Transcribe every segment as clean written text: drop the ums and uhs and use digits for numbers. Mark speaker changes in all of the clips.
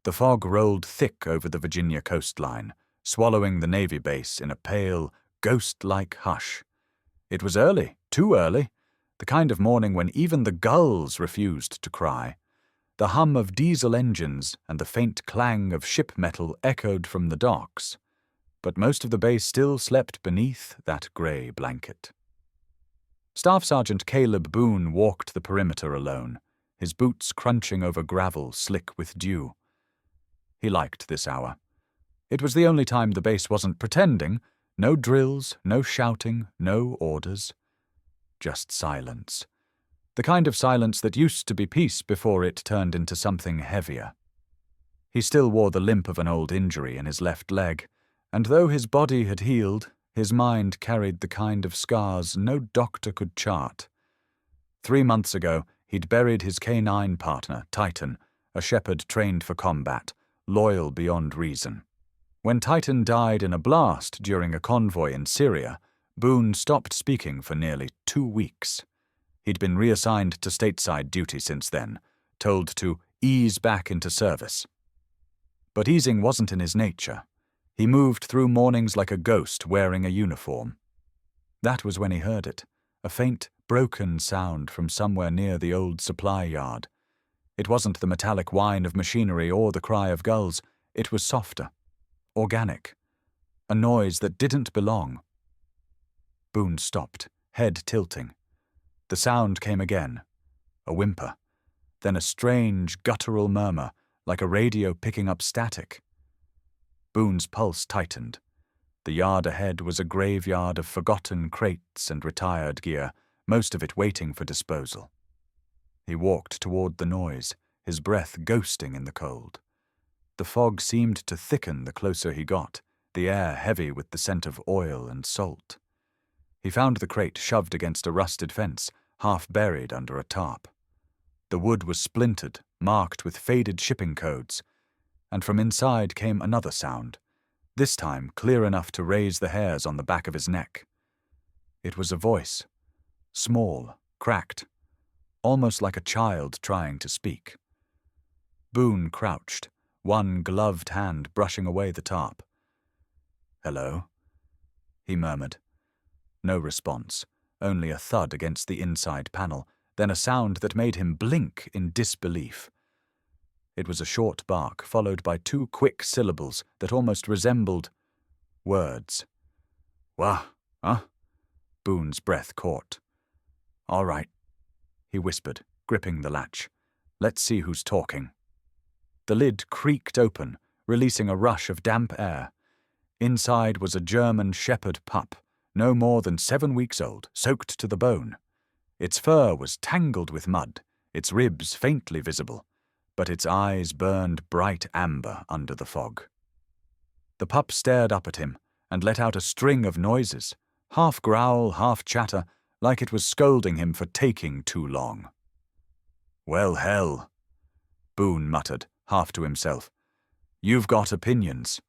Speaker 1: The fog rolled thick over the Virginia coastline, swallowing the Navy base in a pale, ghost-like hush. It was early, too early, the kind of morning when even the gulls refused to cry. The hum of diesel engines and the faint clang of ship metal echoed from the docks, but most of the base still slept beneath that grey blanket. Staff Sergeant Caleb Boone walked the perimeter alone, his boots crunching over gravel slick with dew. He liked this hour. It was the only time the base wasn't pretending. No drills, no shouting, no orders. Just silence. The kind of silence that used to be peace before it turned into something heavier. He still wore the limp of an old injury in his left leg, and though his body had healed, his mind carried the kind of scars no doctor could chart. 3 months ago, he'd buried his canine partner, Titan, a shepherd trained for combat, loyal beyond reason. When Titan died in a blast during a convoy in Syria, Boone stopped speaking for nearly 2 weeks. He'd been reassigned to stateside duty since then, told to ease back into service. But easing wasn't in his nature. He moved through mornings like a ghost wearing a uniform. That was when he heard it, a faint, broken sound from somewhere near the old supply yard. It wasn't the metallic whine of machinery or the cry of gulls. It was softer, organic, a noise that didn't belong. Boone stopped, head tilting. The sound came again, a whimper, then a strange, guttural murmur, like a radio picking up static. Boone's pulse tightened. The yard ahead was a graveyard of forgotten crates and retired gear, most of it waiting for disposal. He walked toward the noise, his breath ghosting in the cold. The fog seemed to thicken the closer he got, the air heavy with the scent of oil and salt. He found the crate shoved against a rusted fence, half buried under a tarp. The wood was splintered, marked with faded shipping codes, and from inside came another sound, this time clear enough to raise the hairs on the back of his neck. It was a voice, small, cracked, almost like a child trying to speak. Boone crouched, one gloved hand brushing away the tarp. "Hello," he murmured. No response, only a thud against the inside panel, then a sound that made him blink in disbelief. It was a short bark, followed by 2 quick syllables that almost resembled words. "Wah, huh?" Boone's breath caught. "All right," he whispered, gripping the latch. "Let's see who's talking." The lid creaked open, releasing a rush of damp air. Inside was a German shepherd pup, no more than 7 weeks old, soaked to the bone. Its fur was tangled with mud, its ribs faintly visible, but its eyes burned bright amber under the fog. The pup stared up at him and let out a string of noises, half growl, half chatter, like it was scolding him for taking too long. "Well, hell," Boone muttered, half to himself. "You've got opinions."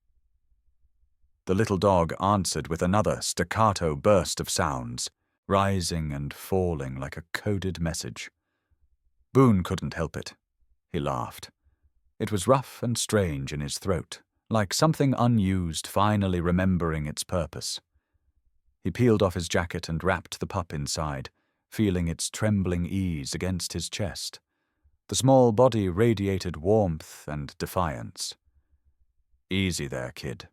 Speaker 1: The little dog answered with another staccato burst of sounds, rising and falling like a coded message. Boone couldn't help it. He laughed. It was rough and strange in his throat, like something unused finally remembering its purpose. He peeled off his jacket and wrapped the pup inside, feeling its trembling ease against his chest. The small body radiated warmth and defiance. "Easy there, kid,"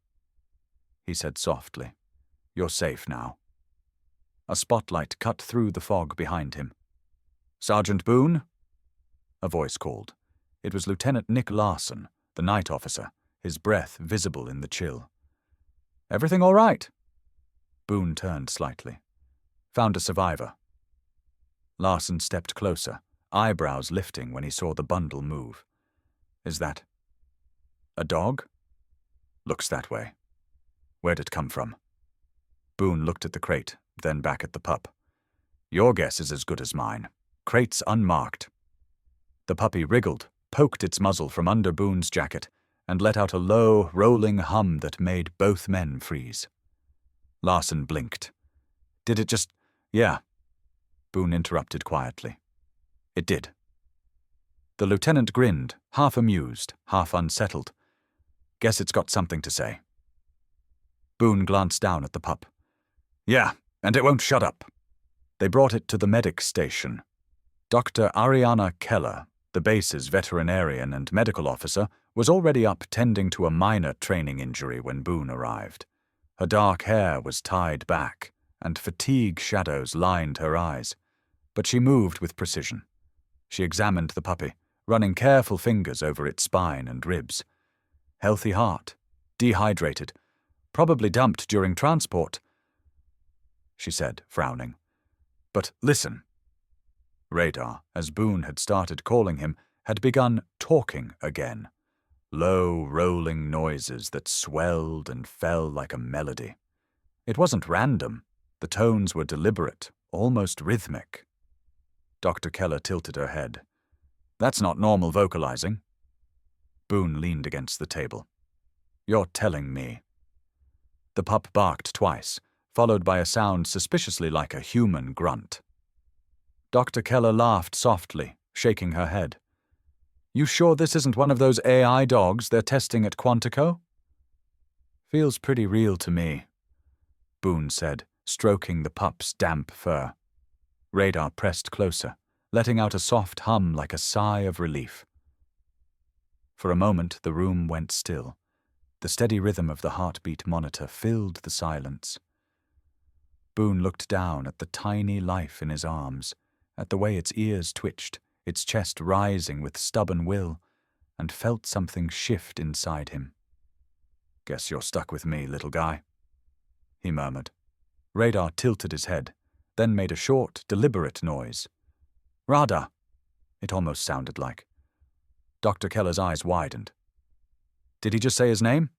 Speaker 1: he said softly. "You're safe now." A spotlight cut through the fog behind him. "Sergeant Boone?" A voice called. It was Lieutenant Nick Larson, the night officer, his breath visible in the chill. "Everything all right?" Boone turned slightly. "Found a survivor." Larson stepped closer, eyebrows lifting when he saw the bundle move. "Is that a dog?" "Looks that way. Where'd it come from?" Boone looked at the crate, then back at the pup. "Your guess is as good as mine. Crate's unmarked." The puppy wriggled, poked its muzzle from under Boone's jacket, and let out a low, rolling hum that made both men freeze. Larson blinked. "Did it just—" "Yeah," Boone interrupted quietly. "It did." The lieutenant grinned, half amused, half unsettled. Guess it's got something to say. Boone glanced down at the pup. Yeah, and it won't shut up. They brought it to the medic station. Dr. Ariana Keller, the base's veterinarian and medical officer, was already up tending to a minor training injury when Boone arrived. Her dark hair was tied back, and fatigue shadows lined her eyes. But she moved with precision. She examined the puppy, running careful fingers over its spine and ribs. Healthy heart, dehydrated, probably dumped during transport, she said, frowning. But listen. Radar, as Boone had started calling him, had begun talking again. Low, rolling noises that swelled and fell like a melody. It wasn't random. The tones were deliberate, almost rhythmic. Dr. Keller tilted her head. That's not normal vocalizing. Boone leaned against the table. You're telling me. The pup barked twice, followed by a sound suspiciously like a human grunt. Dr. Keller laughed softly, shaking her head. You sure this isn't one of those AI dogs they're testing at Quantico? Feels pretty real to me, Boone said, stroking the pup's damp fur. Radar pressed closer, letting out a soft hum like a sigh of relief. For a moment the room went still. The steady rhythm of the heartbeat monitor filled the silence. Boone looked down at the tiny life in his arms, at the way its ears twitched, its chest rising with stubborn will, and felt something shift inside him. Guess you're stuck with me, little guy, he murmured. Radar tilted his head, then made a short, deliberate noise. Rada, it almost sounded like. Dr. Keller's eyes widened. Did he just say his name?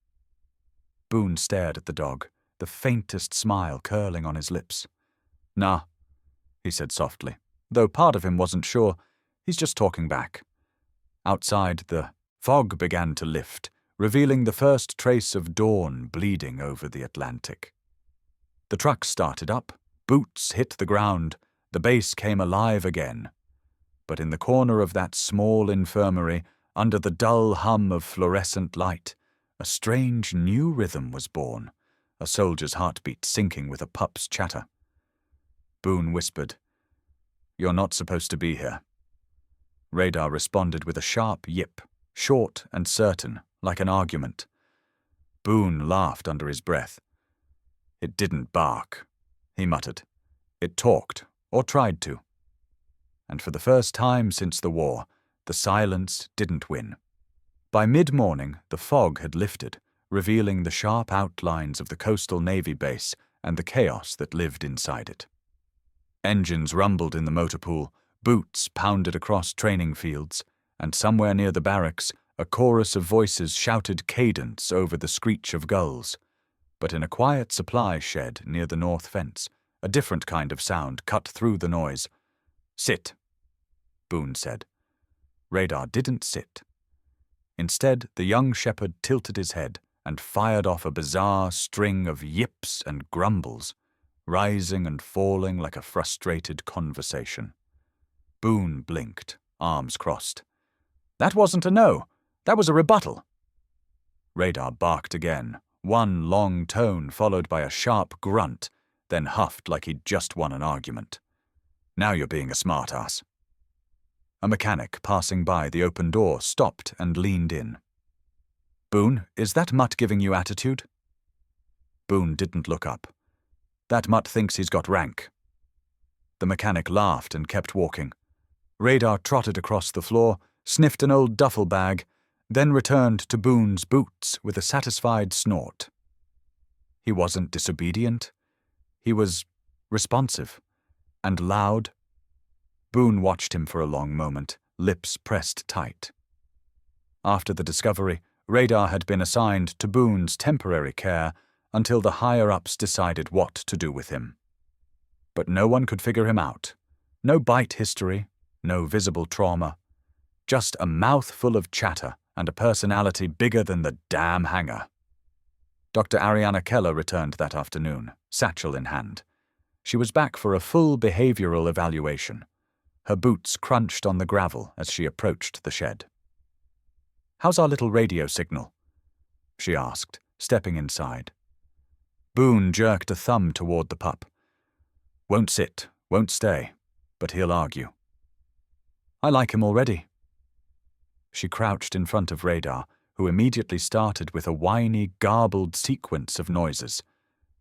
Speaker 1: Boone stared at the dog, the faintest smile curling on his lips. Nah, he said softly, though part of him wasn't sure. He's just talking back. Outside, the fog began to lift, revealing the first trace of dawn bleeding over the Atlantic. The truck started up, boots hit the ground, the base came alive again. But in the corner of that small infirmary, under the dull hum of fluorescent light, a strange new rhythm was born, a soldier's heartbeat syncing with a pup's chatter. Boone whispered, You're not supposed to be here. Radar responded with a sharp yip, short and certain, like an argument. Boone laughed under his breath. It didn't bark, he muttered. It talked, or tried to. And for the first time since the war, the silence didn't win. By mid-morning, the fog had lifted, revealing the sharp outlines of the coastal Navy base and the chaos that lived inside it. Engines rumbled in the motor pool, boots pounded across training fields, and somewhere near the barracks, a chorus of voices shouted cadence over the screech of gulls. But in a quiet supply shed near the north fence, a different kind of sound cut through the noise. Sit, Boone said. Radar didn't sit. Instead, the young shepherd tilted his head and fired off a bizarre string of yips and grumbles, rising and falling like a frustrated conversation. Boone blinked, arms crossed. That wasn't a no. That was a rebuttal. Radar barked again, one long tone followed by a sharp grunt, then huffed like he'd just won an argument. Now you're being a smart-ass. A mechanic passing by the open door stopped and leaned in. Boone, is that mutt giving you attitude? Boone didn't look up. That mutt thinks he's got rank. The mechanic laughed and kept walking. Radar trotted across the floor, sniffed an old duffel bag, then returned to Boone's boots with a satisfied snort. He wasn't disobedient. He was responsive and loud. Boone watched him for a long moment, lips pressed tight. After the discovery, Radar had been assigned to Boone's temporary care until the higher-ups decided what to do with him. But no one could figure him out. No bite history, no visible trauma. Just a mouthful of chatter and a personality bigger than the damn hangar. Dr. Ariana Keller returned that afternoon, satchel in hand. She was back for a full behavioral evaluation. Her boots crunched on the gravel as she approached the shed. "How's our little radio signal?" she asked, stepping inside. Boone jerked a thumb toward the pup. "Won't sit, won't stay, but he'll argue." "I like him already." She crouched in front of Radar, who immediately started with a whiny, garbled sequence of noises,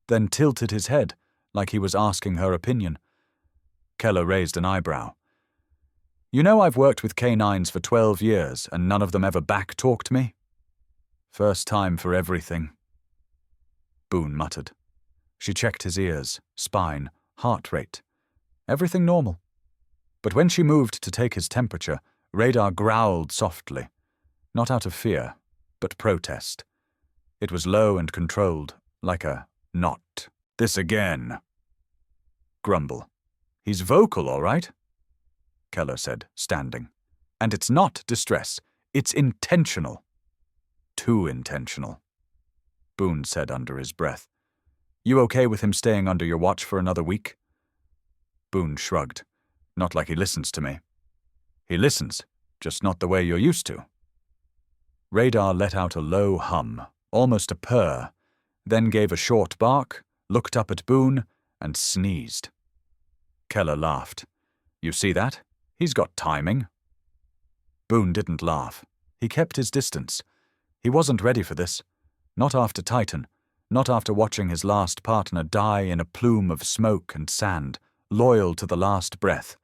Speaker 1: then tilted his head like he was asking her opinion. Keller raised an eyebrow. "You know I've worked with canines for 12 years and none of them ever back-talked me? First time for everything." Boone muttered. She checked his ears, spine, heart rate. Everything normal. But when she moved to take his temperature, Radar growled softly, not out of fear, but protest. It was low and controlled, like a "not this again" grumble. "He's vocal, all right," Keller said, standing. "And it's not distress. It's intentional." "Too intentional," Boone said under his breath. "You okay with him staying under your watch for another week?" Boone shrugged. "Not like he listens to me." "He listens, just not the way you're used to." Radar let out a low hum, almost a purr, then gave a short bark, looked up at Boone, and sneezed. Keller laughed. "You see that? He's got timing." Boone didn't laugh. He kept his distance. He wasn't ready for this. Not after Titan. Not after watching his last partner die in a plume of smoke and sand, loyal to the last breath.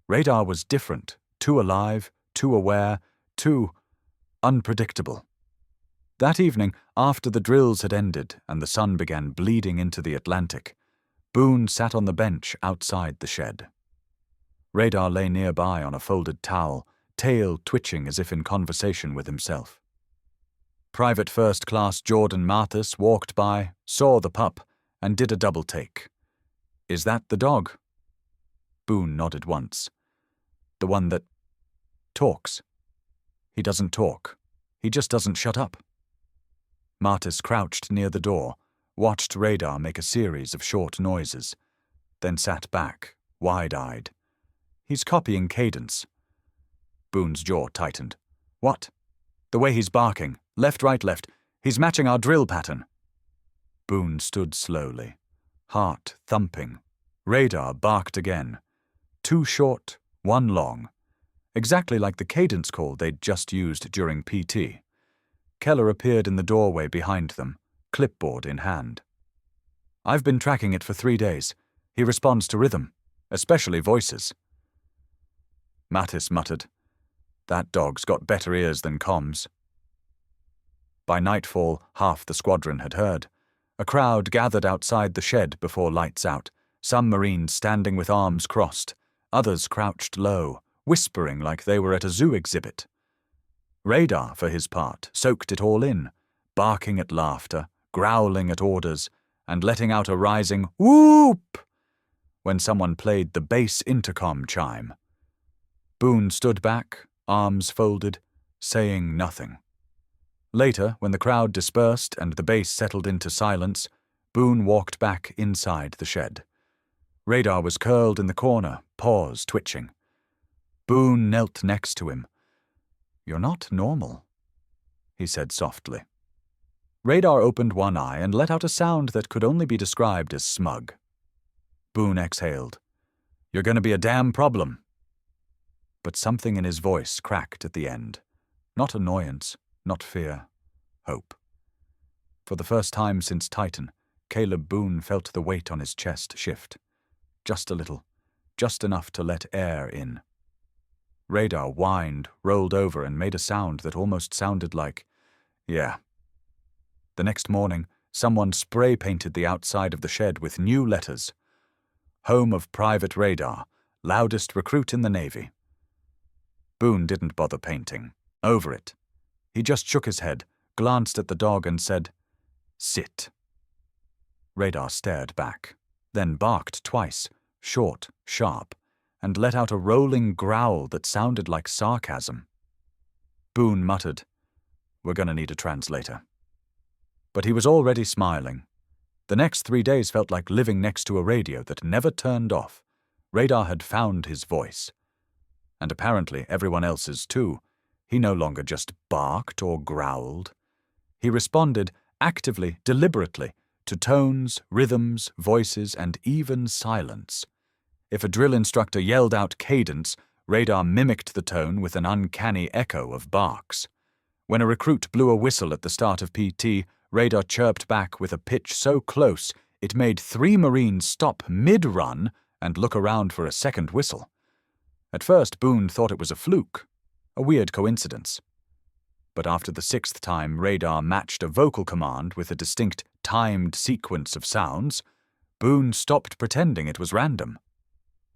Speaker 1: Radar was different, too alive, too aware, too unpredictable. That evening, after the drills had ended and the sun began bleeding into the Atlantic, Boone sat on the bench outside the shed. Radar lay nearby on a folded towel, tail twitching as if in conversation with himself. Private First Class Jordan Mathis walked by, saw the pup, and did a double take. "Is that the dog?" Boone nodded once. "The one that talks." "He doesn't talk. He just doesn't shut up." Mathis crouched near the door, watched Radar make a series of short noises, then sat back, wide-eyed. "He's copying cadence." Boone's jaw tightened. "What?" "The way he's barking. Left, right, left. He's matching our drill pattern." Boone stood slowly, heart thumping. Radar barked again. 2 short, 1 long. Exactly like the cadence call they'd just used during PT. Keller appeared in the doorway behind them, clipboard in hand. "I've been tracking it for 3 days. He responds to rhythm, especially voices." Mathis muttered, "That dog's got better ears than comms." By nightfall, half the squadron had heard. A crowd gathered outside the shed before lights out, some Marines standing with arms crossed, others crouched low, whispering like they were at a zoo exhibit. Radar, for his part, soaked it all in, barking at laughter, growling at orders, and letting out a rising whoop when someone played the bass intercom chime. Boone stood back, arms folded, saying nothing. Later, when the crowd dispersed and the bass settled into silence, Boone walked back inside the shed. Radar was curled in the corner, paws twitching. Boone knelt next to him. "You're not normal," he said softly. Radar opened one eye and let out a sound that could only be described as smug. Boone exhaled. "You're going to be a damn problem." But something in his voice cracked at the end. Not annoyance, not fear, hope. For the first time since Titan, Caleb Boone felt the weight on his chest shift. Just a little, just enough to let air in. Radar whined, rolled over, and made a sound that almost sounded like, "Yeah." The next morning, someone spray-painted the outside of the shed with new letters. "Home of Private Radar, loudest recruit in the Navy." Boone didn't bother painting. Over it. He just shook his head, glanced at the dog, and said, "Sit." Radar stared back, then barked twice, short, sharp, and let out a rolling growl that sounded like sarcasm. Boone muttered, "We're going to need a translator." But he was already smiling. The next 3 days felt like living next to a radio that never turned off. Radar had found his voice. and apparently everyone else's too. He no longer just barked or growled. He responded actively, deliberately, to tones, rhythms, voices, and even silence. If a drill instructor yelled out cadence, Radar mimicked the tone with an uncanny echo of barks. When a recruit blew a whistle at the start of PT, Radar chirped back with a pitch so close it made 3 Marines stop mid-run and look around for a second whistle. At first, Boone thought it was a fluke, a weird coincidence. But after the 6th time Radar matched a vocal command with a distinct, timed sequence of sounds, Boone stopped pretending it was random.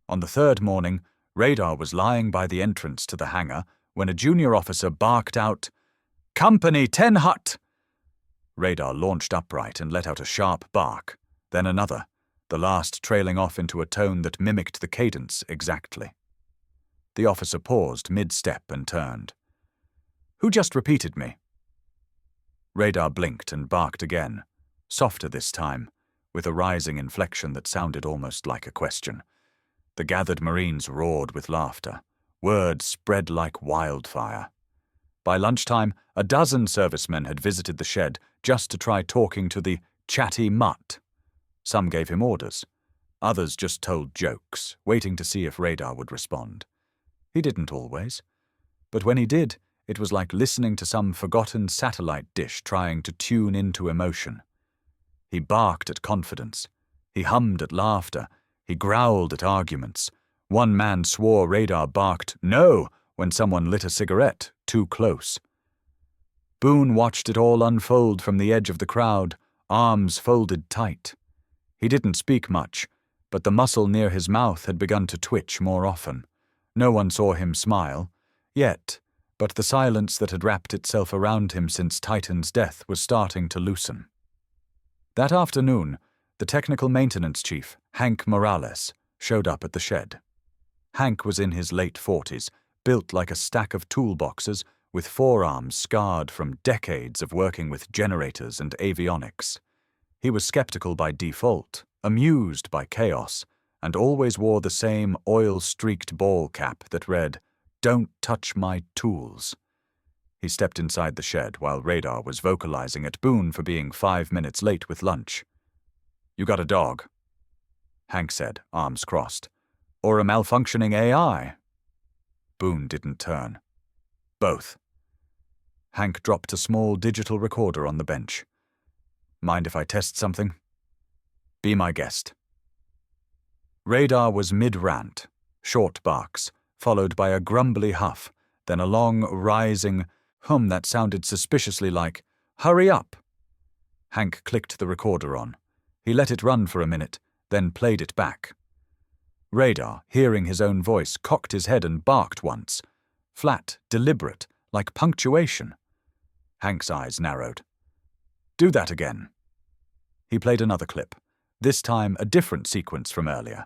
Speaker 1: On the 3rd morning, Radar was lying by the entrance to the hangar when a junior officer barked out, "Company 10 Hut!" Radar launched upright and let out a sharp bark, then another, the last trailing off into a tone that mimicked the cadence exactly. The officer paused mid-step and turned. "Who just repeated me?" Radar blinked and barked again, softer this time, with a rising inflection that sounded almost like a question. The gathered Marines roared with laughter. Word spread like wildfire. By lunchtime, a dozen servicemen had visited the shed just to try talking to the chatty mutt. Some gave him orders. Others just told jokes, waiting to see if Radar would respond. He didn't always. But when he did, it was like listening to some forgotten satellite dish trying to tune into emotion. He barked at confidence. He hummed at laughter. He growled at arguments. One man swore Radar barked "no" when someone lit a cigarette too close. Boone watched it all unfold from the edge of the crowd, arms folded tight. He didn't speak much, but the muscle near his mouth had begun to twitch more often. No one saw him smile, yet, but the silence that had wrapped itself around him since Titan's death was starting to loosen. That afternoon, the technical maintenance chief, Hank Morales, showed up at the shed. Hank was in his late 40s, built like a stack of toolboxes, with forearms scarred from decades of working with generators and avionics. He was skeptical by default, amused by chaos, and always wore the same oil-streaked ball cap that read, "Don't touch my tools." He stepped inside the shed while Radar was vocalizing at Boone for being 5 minutes late with lunch. "You got a dog?" Hank said, arms crossed. "Or a malfunctioning AI?" Boone didn't turn. "Both." Hank dropped a small digital recorder on the bench. "Mind if I test something?" "Be my guest." Radar was mid-rant, short barks, followed by a grumbly huff, then a long, rising hum that sounded suspiciously like, "Hurry up!" Hank clicked the recorder on. He let it run for a minute, then played it back. Radar, hearing his own voice, cocked his head and barked once. Flat, deliberate, like punctuation. Hank's eyes narrowed. "Do that again." He played another clip, this time a different sequence from earlier.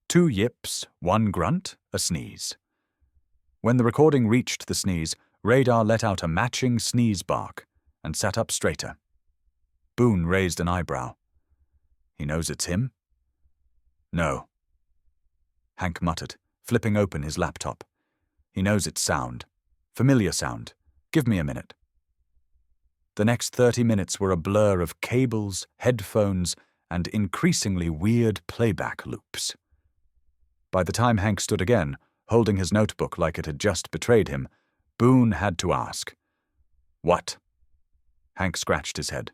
Speaker 1: 2 yips, 1 grunt, a sneeze. When the recording reached the sneeze, Radar let out a matching sneeze bark and sat up straighter. Boone raised an eyebrow. "He knows it's him?" "No." Hank muttered, flipping open his laptop. "He knows it's sound. Familiar sound. Give me a minute." The next 30 minutes were a blur of cables, headphones, and increasingly weird playback loops. By the time Hank stood again, holding his notebook like it had just betrayed him, Boone had to ask, "What?" Hank scratched his head.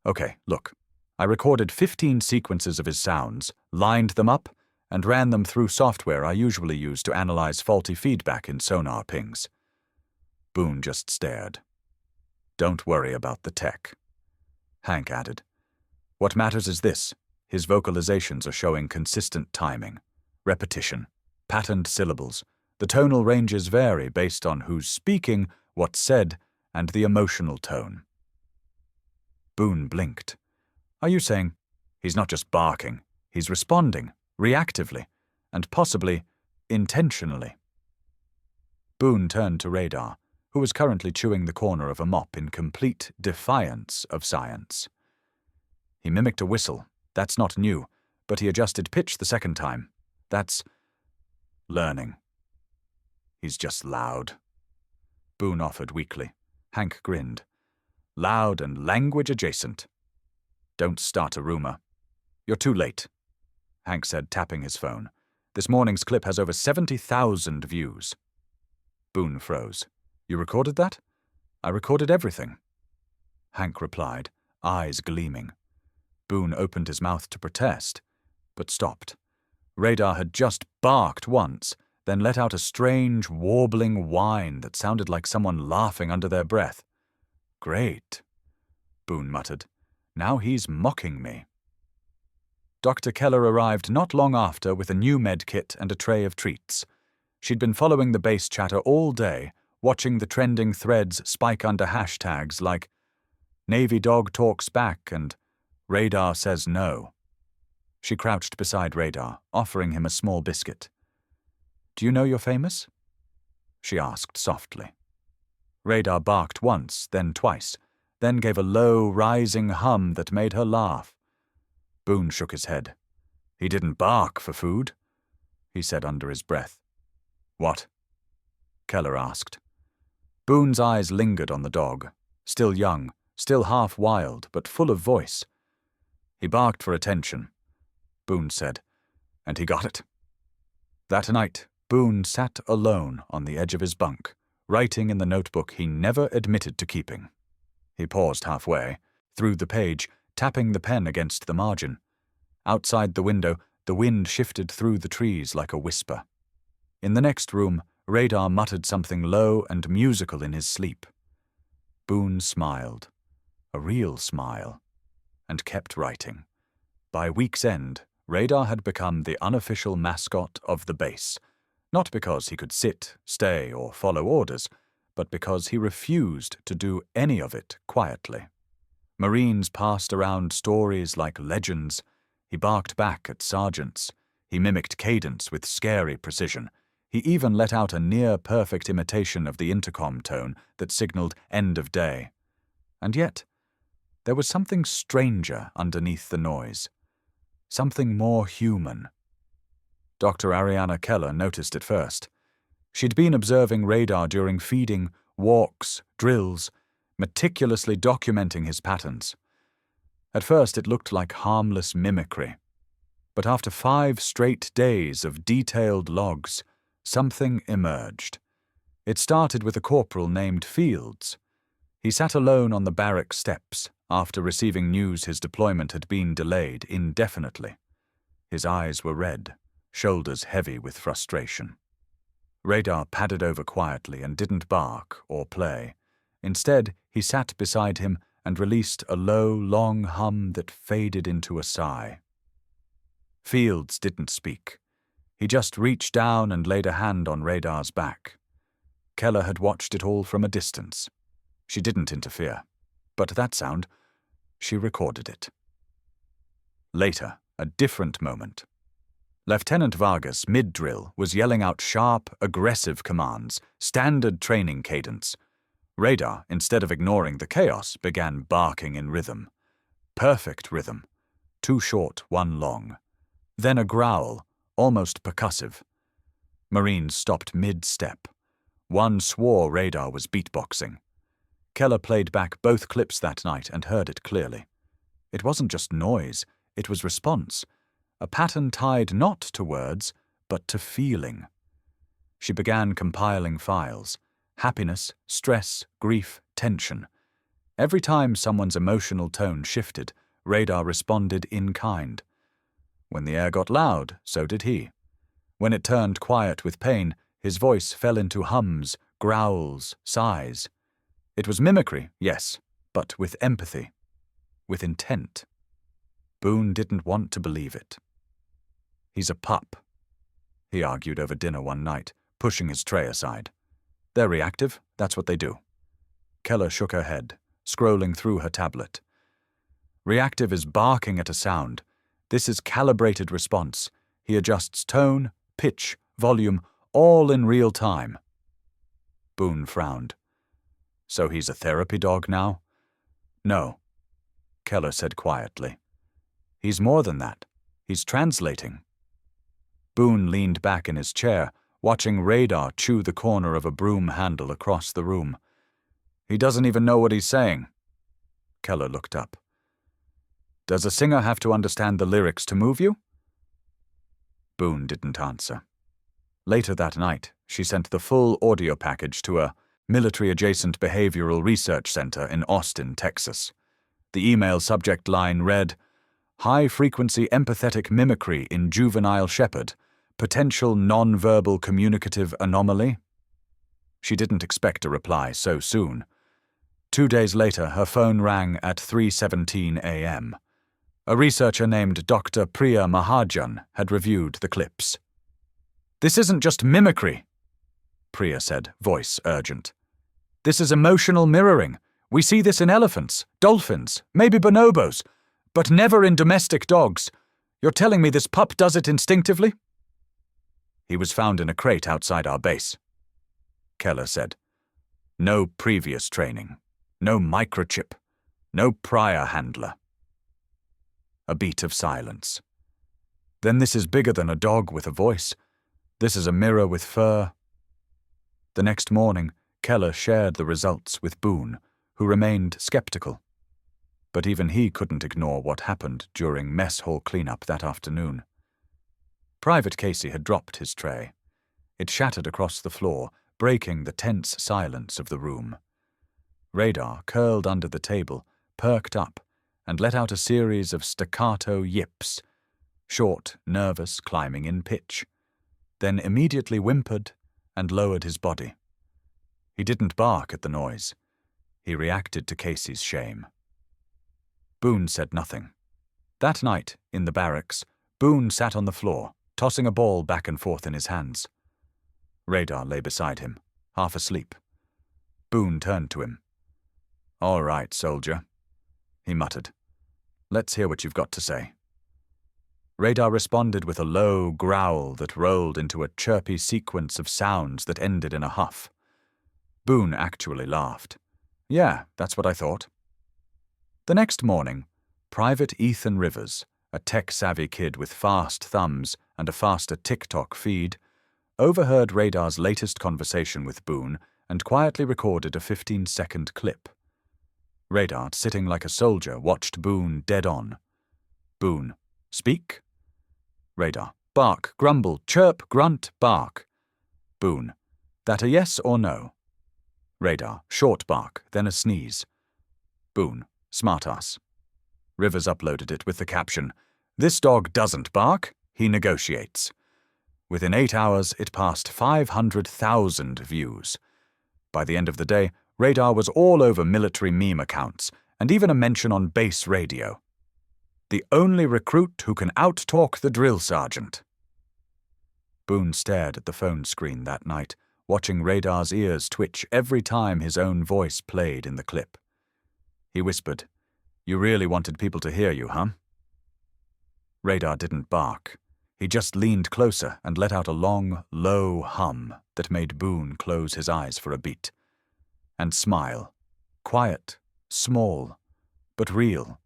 Speaker 1: "Okay, look. I recorded 15 sequences of his sounds, lined them up, and ran them through software I usually use to analyze faulty feedback in sonar pings." Boone just stared. "Don't worry about the tech." Hank added, "What matters is this. His vocalizations are showing consistent timing, repetition, patterned syllables. The tonal ranges vary based on who's speaking, what's said, and the emotional tone." Boone blinked. "Are you saying he's not just barking, he's responding, reactively, and possibly intentionally?" Boone turned to Radar, who was currently chewing the corner of a mop in complete defiance of science. "He mimicked a whistle. That's not new, but he adjusted pitch the second time. That's learning." He's just loud. Boone offered weakly. Hank grinned. Loud and language adjacent. Don't start a rumor. You're too late, Hank said, tapping his phone. This morning's clip has over 70,000 views. Boone froze. You recorded that? I recorded everything. Hank replied, eyes gleaming. Boone opened his mouth to protest, but stopped. Radar had just barked once, then let out a strange, warbling whine that sounded like someone laughing under their breath. Great, Boone muttered. Now he's mocking me. Dr. Keller arrived not long after with a new med kit and a tray of treats. She'd been following the base chatter all day, watching the trending threads spike under hashtags like Navy Dog Talks Back and Radar Says No. She crouched beside Radar, offering him a small biscuit. Do you know you're famous? She asked softly. Radar barked once, then twice, then gave a low, rising hum that made her laugh. Boone shook his head. He didn't bark for food, he said under his breath. What? Keller asked. Boone's eyes lingered on the dog, still young, still half wild, but full of voice. He barked for attention, Boone said, and he got it. That night, Boone sat alone on the edge of his bunk, writing in the notebook he never admitted to keeping. He paused halfway, threw the page, tapping the pen against the margin. Outside the window, the wind shifted through the trees like a whisper. In the next room, Radar muttered something low and musical in his sleep. Boone smiled, a real smile, and kept writing. By week's end, Radar had become the unofficial mascot of the base, not because he could sit, stay, or follow orders, but because he refused to do any of it quietly. Marines passed around stories like legends. He barked back at sergeants. He mimicked cadence with scary precision. He even let out a near-perfect imitation of the intercom tone that signaled end of day. And yet, there was something stranger underneath the noise. Something more human. Dr. Ariana Keller noticed it first. She'd been observing Radar during feeding, walks, drills, meticulously documenting his patterns. At first it looked like harmless mimicry. But after 5 straight days of detailed logs, something emerged. It started with a corporal named Fields. He sat alone on the barrack steps after receiving news his deployment had been delayed indefinitely. His eyes were red, shoulders heavy with frustration. Radar padded over quietly and didn't bark or play. Instead, he sat beside him and released a low, long hum that faded into a sigh. Fields didn't speak. He just reached down and laid a hand on Radar's back. Keller had watched it all from a distance. She didn't interfere. But that sound, she recorded it. Later, a different moment. Lieutenant Vargas, mid-drill, was yelling out sharp, aggressive commands, standard training cadence. Radar, instead of ignoring the chaos, began barking in rhythm. Perfect rhythm. 2 short, 1 long. Then a growl, almost percussive. Marines stopped mid-step. One swore Radar was beatboxing. Keller played back both clips that night and heard it clearly. It wasn't just noise, it was response. A pattern tied not to words, but to feeling. She began compiling files. Happiness, stress, grief, tension. Every time someone's emotional tone shifted, Radar responded in kind. When the air got loud, so did he. When it turned quiet with pain, his voice fell into hums, growls, sighs. It was mimicry, yes, but with empathy, with intent. Boone didn't want to believe it. He's a pup, he argued over dinner one night, pushing his tray aside. They're reactive, that's what they do. Keller shook her head, scrolling through her tablet. Reactive is barking at a sound. This is calibrated response. He adjusts tone, pitch, volume, all in real time. Boone frowned. So he's a therapy dog now? No, Keller said quietly. He's more than that. He's translating. Boone leaned back in his chair, watching Radar chew the corner of a broom handle across the room. "He doesn't even know what he's saying." Keller looked up. "Does a singer have to understand the lyrics to move you?" Boone didn't answer. Later that night, she sent the full audio package to a military-adjacent behavioral research center in Austin, Texas. The email subject line read, "High-frequency empathetic mimicry in juvenile shepherd. Potential non-verbal communicative anomaly?" She didn't expect a reply so soon. 2 days later, her phone rang at 3:17 a.m. A researcher named Dr. Priya Mahajan had reviewed the clips. "This isn't just mimicry," Priya said, voice urgent. "This is emotional mirroring. We see this in elephants, dolphins, maybe bonobos, but never in domestic dogs. You're telling me this pup does it instinctively?" "He was found in a crate outside our base," Keller said. "No previous training. No microchip. No prior handler." A beat of silence. "Then this is bigger than a dog with a voice. This is a mirror with fur." The next morning, Keller shared the results with Boone, who remained skeptical. But even he couldn't ignore what happened during mess hall cleanup that afternoon. Private Casey had dropped his tray. It shattered across the floor, breaking the tense silence of the room. Radar, curled under the table, perked up and let out a series of staccato yips, short, nervous, climbing in pitch, then immediately whimpered and lowered his body. He didn't bark at the noise. He reacted to Casey's shame. Boone said nothing. That night, in the barracks, Boone sat on the floor, tossing a ball back and forth in his hands. Radar lay beside him, half asleep. Boone turned to him. "All right, soldier," he muttered. "Let's hear what you've got to say." Radar responded with a low growl that rolled into a chirpy sequence of sounds that ended in a huff. Boone actually laughed. "Yeah, that's what I thought." The next morning, Private Ethan Rivers, a tech-savvy kid with fast thumbs and a faster TikTok feed, overheard Radar's latest conversation with Boone and quietly recorded a 15-second clip. Radar, sitting like a soldier, watched Boone dead on. Boone, "Speak?" Radar, "Bark, grumble, chirp, grunt, bark." Boone, "That a yes or no?" Radar, short bark, then a sneeze. Boone, "Smartass." Rivers uploaded it with the caption, "This dog doesn't bark, he negotiates." Within 8 hours, it passed 500,000 views. By the end of the day, Radar was all over military meme accounts, and even a mention on base radio. "The only recruit who can out-talk the drill sergeant." Boone stared at the phone screen that night, watching Radar's ears twitch every time his own voice played in the clip. He whispered, "You really wanted people to hear you, huh?" Radar didn't bark. He just leaned closer and let out a long, low hum that made Boone close his eyes for a beat. And smile. Quiet, small, but real.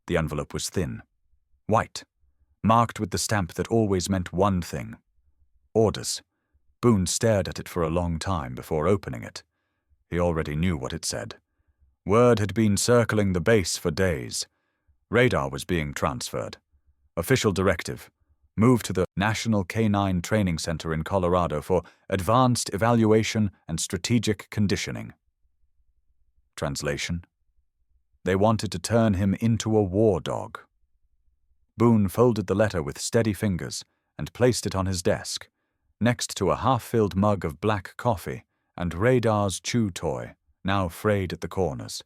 Speaker 1: The envelope was thin, white, marked with the stamp that always meant one thing. Orders. Boone stared at it for a long time before opening it. He already knew what it said. Word had been circling the base for days. Radar was being transferred. Official directive. Move to the National Canine Training Center in Colorado for advanced evaluation and strategic conditioning. Translation. They wanted to turn him into a war dog. Boone folded the letter with steady fingers and placed it on his desk, next to a half-filled mug of black coffee and Radar's chew toy, now frayed at the corners.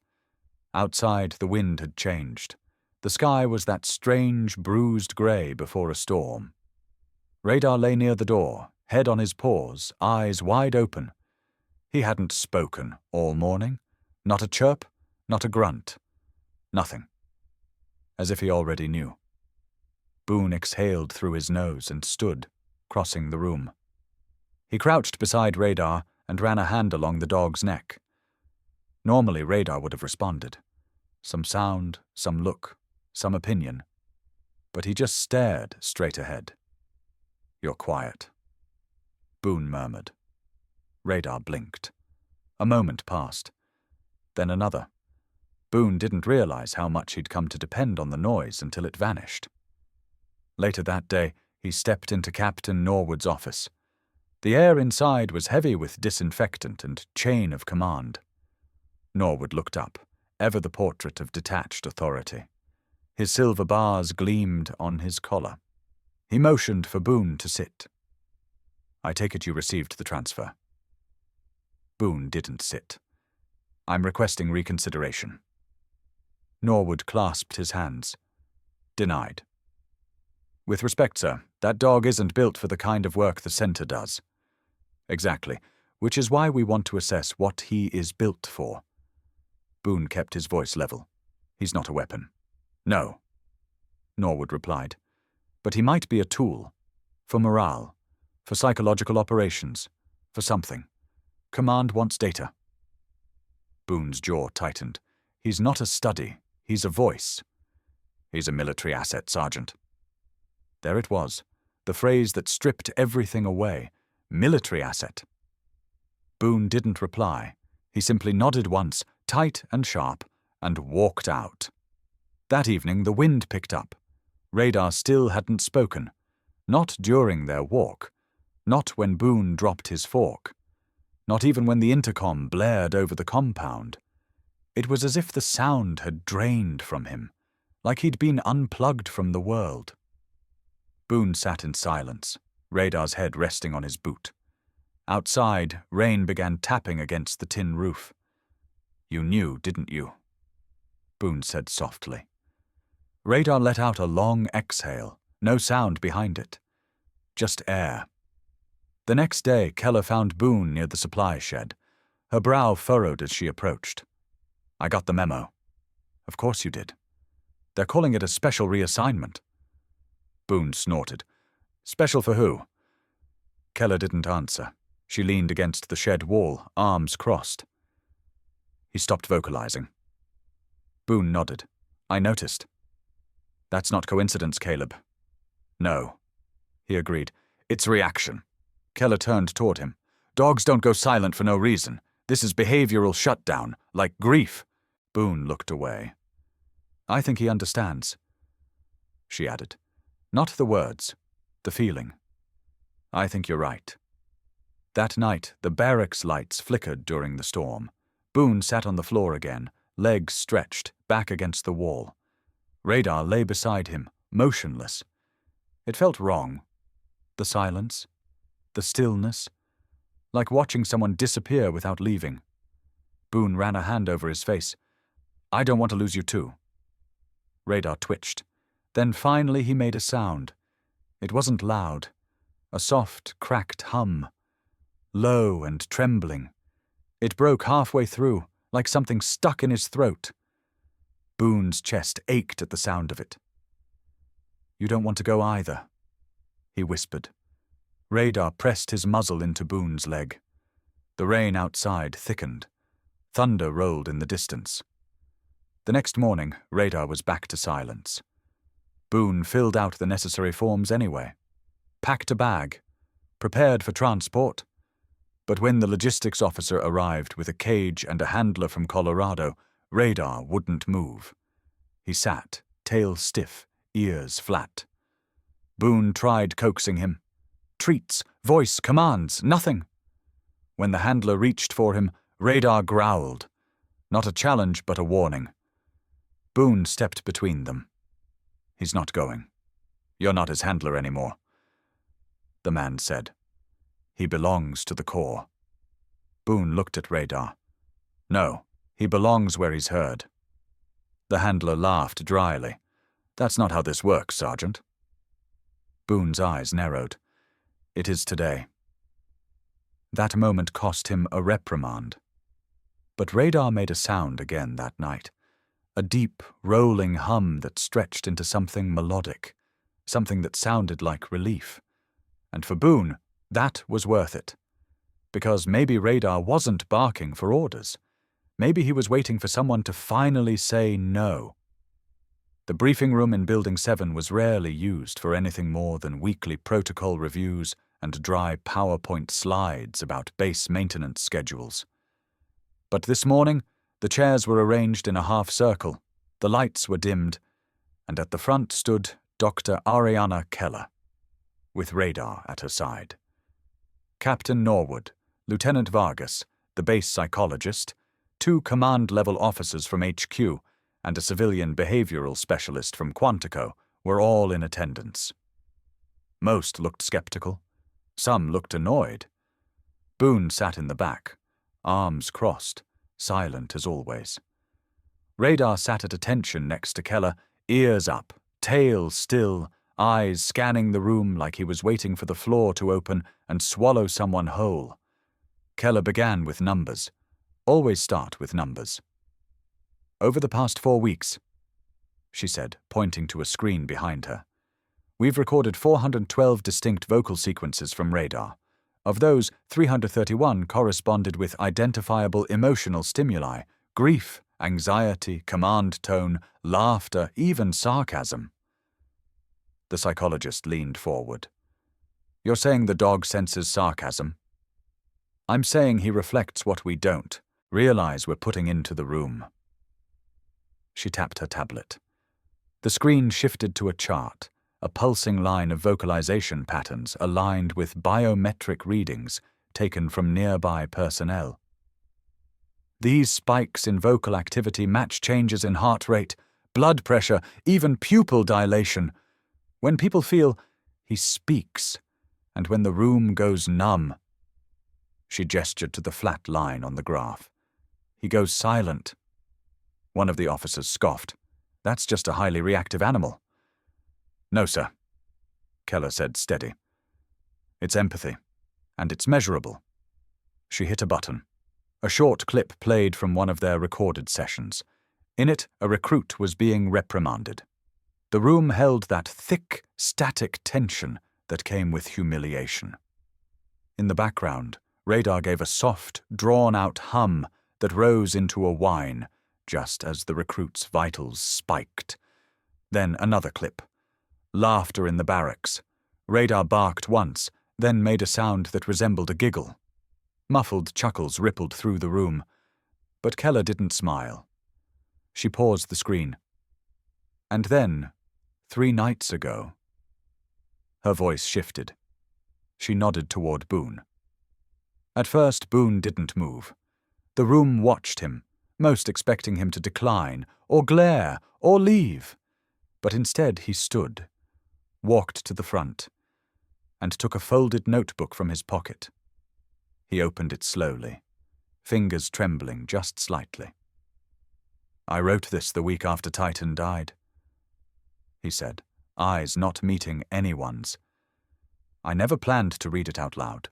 Speaker 1: Outside, the wind had changed. The sky was that strange, bruised gray before a storm. Radar lay near the door, head on his paws, eyes wide open. He hadn't spoken all morning. Not a chirp, not a grunt. Nothing. As if he already knew. Boone exhaled through his nose and stood, crossing the room. He crouched beside Radar and ran a hand along the dog's neck. Normally, Radar would have responded. Some sound, some look, some opinion. But he just stared straight ahead. "You're quiet." Boone murmured. Radar blinked. A moment passed. Then another. Boone didn't realize how much he'd come to depend on the noise until it vanished. Later that day, he stepped into Captain Norwood's office. The air inside was heavy with disinfectant and chain of command. Norwood looked up, ever the portrait of detached authority. His silver bars gleamed on his collar. He motioned for Boone to sit. "I take it you received the transfer." Boone didn't sit. "I'm requesting reconsideration." Norwood clasped his hands. "Denied." "With respect, sir, that dog isn't built for the kind of work the center does." "Exactly, which is why we want to assess what he is built for." Boone kept his voice level. "He's not a weapon." "No," Norwood replied. "But he might be a tool. For morale. For psychological operations. For something. Command wants data." Boone's jaw tightened. "He's not a study. He's a voice." "He's a military asset, Sergeant." There it was, the phrase that stripped everything away. Military asset. Boone didn't reply. He simply nodded once, tight and sharp, and walked out. That evening the wind picked up. Radar still hadn't spoken. Not during their walk. Not when Boone dropped his fork. Not even when the intercom blared over the compound. It was as if the sound had drained from him, like he'd been unplugged from the world. Boone sat in silence, Radar's head resting on his boot. Outside, rain began tapping against the tin roof. "You knew, didn't you?" Boone said softly. Radar let out a long exhale, no sound behind it. Just air. The next day, Keller found Boone near the supply shed. Her brow furrowed as she approached. "I got the memo." "Of course you did. They're calling it a special reassignment." Boone snorted. "Special for who?" Keller didn't answer. She leaned against the shed wall, arms crossed. He stopped vocalizing. Boone nodded. "I noticed." "That's not coincidence, Caleb." "No," he agreed. "It's reaction." Keller turned toward him. "Dogs don't go silent for no reason. This is behavioral shutdown, like grief." Boone looked away. "I think he understands," she added. "Not the words, the feeling. I think you're right." That night, the barracks lights flickered during the storm. Boone sat on the floor again, legs stretched, back against the wall. Radar lay beside him, motionless. It felt wrong. The silence, the stillness, like watching someone disappear without leaving. Boone ran a hand over his face. "I don't want to lose you too." Radar twitched. Then finally he made a sound. It wasn't loud. A soft, cracked hum. Low and trembling. It broke halfway through, like something stuck in his throat. Boone's chest ached at the sound of it. "You don't want to go either," he whispered. Radar pressed his muzzle into Boone's leg. The rain outside thickened. Thunder rolled in the distance. The next morning, Radar was back to silence. Boone filled out the necessary forms anyway. Packed a bag. Prepared for transport. But when the logistics officer arrived with a cage and a handler from Colorado, Radar wouldn't move. He sat, tail stiff, ears flat. Boone tried coaxing him. Treats, voice, commands, nothing. When the handler reached for him, Radar growled. Not a challenge, but a warning. Boone stepped between them. "He's not going. You're not his handler anymore," the man said. "He belongs to the Corps." Boone looked at Radar. "No, he belongs where he's heard." The handler laughed dryly. "That's not how this works, Sergeant." Boone's eyes narrowed. "It is today." That moment cost him a reprimand. But Radar made a sound again that night. A deep, rolling hum that stretched into something melodic, something that sounded like relief. And for Boone, that was worth it. Because maybe Radar wasn't barking for orders. Maybe he was waiting for someone to finally say no. The briefing room in Building 7 was rarely used for anything more than weekly protocol reviews and dry PowerPoint slides about base maintenance schedules. But this morning, the chairs were arranged in a half-circle, the lights were dimmed, and at the front stood Dr. Ariana Keller, with Radar at her side. Captain Norwood, Lieutenant Vargas, the base psychologist, 2 command-level officers from HQ, and a civilian behavioral specialist from Quantico were all in attendance. Most looked skeptical. Some looked annoyed. Boone sat in the back, arms crossed, silent as always. Radar sat at attention next to Keller, ears up, tail still, eyes scanning the room like he was waiting for the floor to open and swallow someone whole. Keller began with numbers. Always start with numbers. Over the past 4 weeks, she said, pointing to a screen behind her, we've recorded 412 distinct vocal sequences from Radar. Of those, 331 corresponded with identifiable emotional stimuli, grief, anxiety, command tone, laughter, even sarcasm. The psychologist leaned forward. You're saying the dog senses sarcasm? I'm saying he reflects what we don't realize we're putting into the room. She tapped her tablet. The screen shifted to a chart, a pulsing line of vocalization patterns aligned with biometric readings taken from nearby personnel. These spikes in vocal activity match changes in heart rate, blood pressure, even pupil dilation. When people feel, he speaks, and when the room goes numb. She gestured to the flat line on the graph. He goes silent. One of the officers scoffed. That's just a highly reactive animal. No, sir, Keller said steady. It's empathy, and it's measurable. She hit a button. A short clip played from one of their recorded sessions. In it, a recruit was being reprimanded. The room held that thick, static tension that came with humiliation. In the background, Radar gave a soft, drawn-out hum that rose into a whine, just as the recruit's vitals spiked. Then another clip. Laughter in the barracks. Radar barked once, then made a sound that resembled a giggle. Muffled chuckles rippled through the room, but Keller didn't smile. She paused the screen. And then, 3 nights ago. Her voice shifted. She nodded toward Boone. At first, Boone didn't move. The room watched him, most expecting him to decline, or glare, or leave. But instead he stood, walked to the front, and took a folded notebook from his pocket. He opened it slowly, fingers trembling just slightly. I wrote this the week after Titan died, he said, eyes not meeting anyone's. I never planned to read it out loud.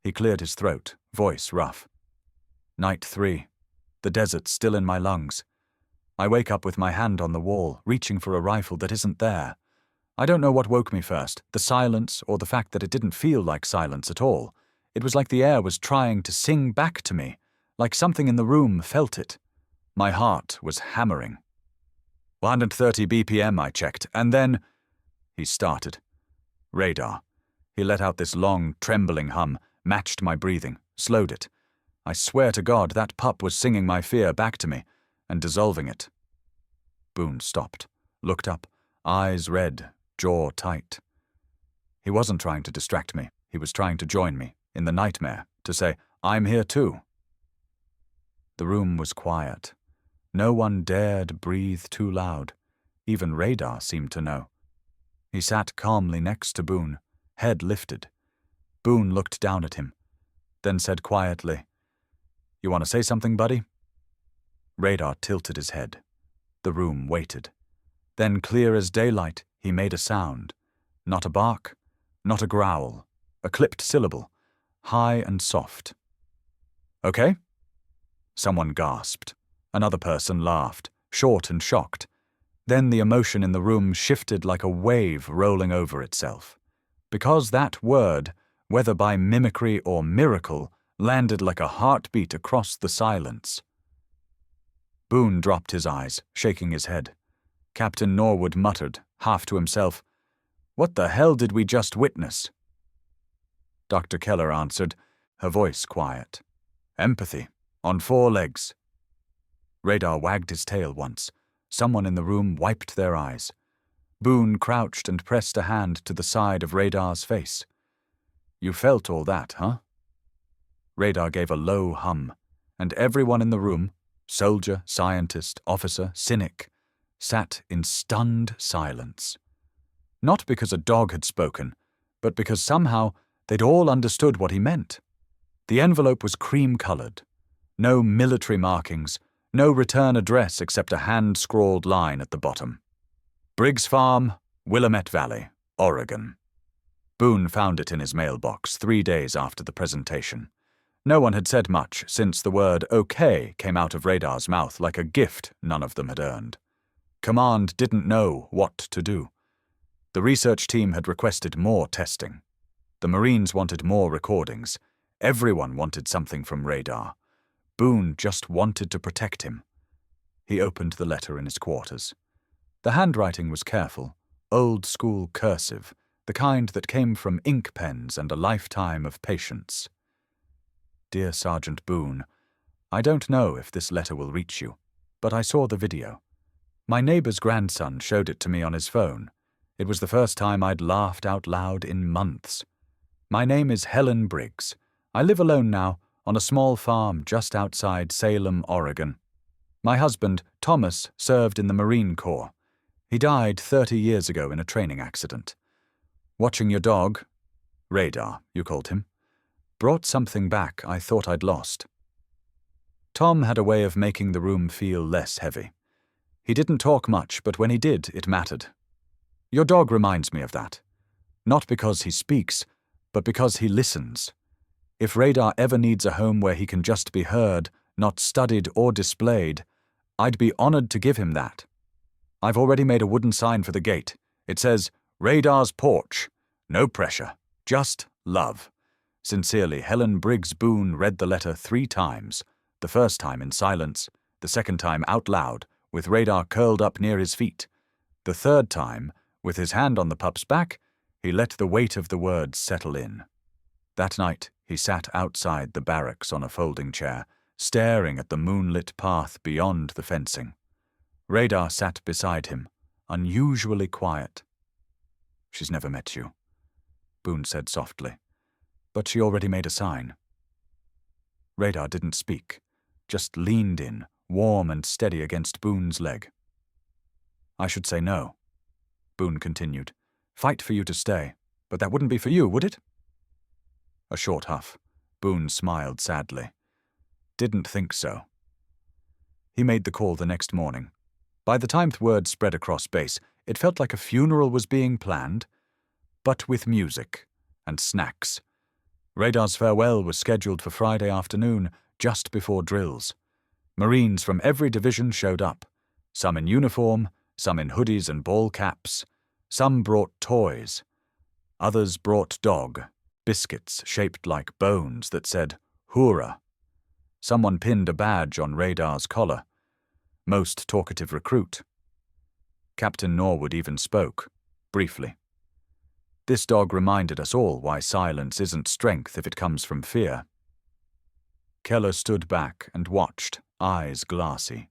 Speaker 1: He cleared his throat, voice rough. Night 3. The desert's still in my lungs. I wake up with my hand on the wall, reaching for a rifle that isn't there. I don't know what woke me first, the silence or the fact that it didn't feel like silence at all. It was like the air was trying to sing back to me, like something in the room felt it. My heart was hammering. 130 BPM, I checked, and then... He started. Radar. He let out this long, trembling hum, matched my breathing, slowed it. I swear to God that pup was singing my fear back to me, and dissolving it. Boone stopped, looked up, eyes red, jaw tight. He wasn't trying to distract me. He was trying to join me, in the nightmare, to say, I'm here too. The room was quiet. No one dared breathe too loud. Even Radar seemed to know. He sat calmly next to Boone, head lifted. Boone looked down at him, then said quietly, You want to say something, buddy? Radar tilted his head. The room waited. Then, clear as daylight, he made a sound. Not a bark, not a growl, a clipped syllable, high and soft. Okay? Someone gasped. Another person laughed, short and shocked. Then the emotion in the room shifted like a wave rolling over itself. Because that word, whether by mimicry or miracle, landed like a heartbeat across the silence. Boone dropped his eyes, shaking his head. Captain Norwood muttered, half to himself, What the hell did we just witness? Dr. Keller answered, her voice quiet. Empathy, on 4 legs. Radar wagged his tail once. Someone in the room wiped their eyes. Boone crouched and pressed a hand to the side of Radar's face. You felt all that, huh? Radar gave a low hum, and everyone in the room, soldier, scientist, officer, cynic, sat in stunned silence. Not because a dog had spoken, but because somehow they'd all understood what he meant. The envelope was cream-colored. No military markings, no return address except a hand-scrawled line at the bottom. Briggs Farm, Willamette Valley, Oregon. Boone found it in his mailbox 3 days after the presentation. No one had said much since the word okay came out of Radar's mouth like a gift none of them had earned. Command didn't know what to do. The research team had requested more testing. The Marines wanted more recordings. Everyone wanted something from Radar. Boone just wanted to protect him. He opened the letter in his quarters. The handwriting was careful, old-school cursive, the kind that came from ink pens and a lifetime of patience. Dear Sergeant Boone, I don't know if this letter will reach you, but I saw the video. My neighbor's grandson showed it to me on his phone. It was the first time I'd laughed out loud in months. My name is Helen Briggs. I live alone now, on a small farm just outside Salem, Oregon. My husband, Thomas, served in the Marine Corps. He died 30 years ago in a training accident. Watching your dog, Radar, you called him, brought something back I thought I'd lost. Tom had a way of making the room feel less heavy. He didn't talk much, but when he did, it mattered. Your dog reminds me of that. Not because he speaks, but because he listens. If Radar ever needs a home where he can just be heard, not studied or displayed, I'd be honored to give him that. I've already made a wooden sign for the gate. It says, Radar's Porch. No pressure, just love. Sincerely, Helen Briggs Boone read the letter 3 times, the first time in silence, the second time out loud, with Radar curled up near his feet. The third time, with his hand on the pup's back, he let the weight of the words settle in. That night, he sat outside the barracks on a folding chair, staring at the moonlit path beyond the fencing. Radar sat beside him, unusually quiet. She's never met you, Boone said softly, but she already made a sign. Radar didn't speak, just leaned in, warm and steady against Boone's leg. I should say no, Boone continued. Fight for you to stay, but that wouldn't be for you, would it? A short huff. Boone smiled sadly. Didn't think so. He made the call the next morning. By the time the word spread across base, it felt like a funeral was being planned, but with music and snacks. Radar's farewell was scheduled for Friday afternoon, just before drills. Marines from every division showed up, some in uniform, some in hoodies and ball caps. Some brought toys. Others brought dog, biscuits shaped like bones that said, Hoorah. Someone pinned a badge on Radar's collar. Most talkative recruit. Captain Norwood even spoke, briefly. This dog reminded us all why silence isn't strength if it comes from fear. Keller stood back and watched, eyes glassy.